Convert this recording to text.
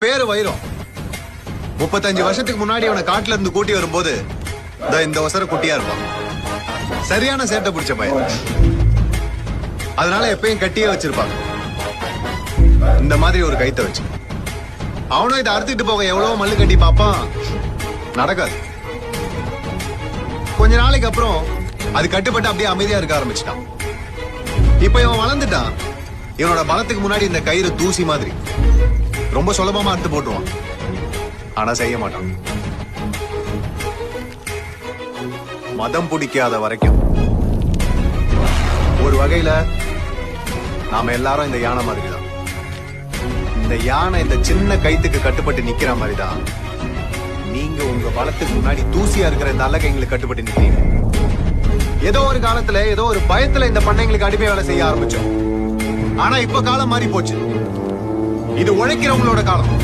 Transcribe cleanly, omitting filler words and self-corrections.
பேரு வைரம். 35 வருஷத்துக்கு முன்னாடி அவனை காட்டுல இருந்து கூட்டி வரும்போது இந்த வசர குட்டியா இருப்பான். சரியான சேட்டை பிடிச்ச பையன். அதனால எப்பயும் கட்டியே வச்சிருப்பாங்க. இந்த மாதிரி ஒரு கைத்தை வச்சு அவனும் இதை அறுத்துட்டு போக எவ்வளவு மல்லு கட்டி பாப்பான். நடக்காது. கொஞ்ச நாளைக்கு அப்புறம் அது கட்டுப்பட்டு அப்படியே அமைதியா இருக்க ஆரம்பிச்சிட்டான். இப்ப இவன் வளர்ந்துட்டான். இவனோட பலத்துக்கு முன்னாடி இந்த கயிறு தூசி மாதிரி. ரொம்ப சுலபமா அறுத்து போட்டுருவான். ஆனா செய்ய மாட்டான். மதம் பிடிக்காத வரைக்கும். ஒரு வகையில நாம எல்லாரும் இந்த யானை மாதிரி தான். இந்த யானை இந்த சின்ன கைத்துக்கு கட்டுப்பட்டு நிக்கிற மாதிரி தான் நீங்க உங்க பலத்துக்கு முன்னாடி தூசியா இருக்கிற இந்த அல்லகைங்களுக்கு கட்டுப்பட்டு நிக்கிறீங்க. ஏதோ ஒரு காலத்துல ஏதோ ஒரு பயத்துல இந்த பண்ணைங்களுக்கு அடிமை வேலை செய்ய ஆரம்பிச்சோம். ஆனா இப்ப காலம் மாறி போச்சு. இது உழைக்கிறவங்களோட காலம்.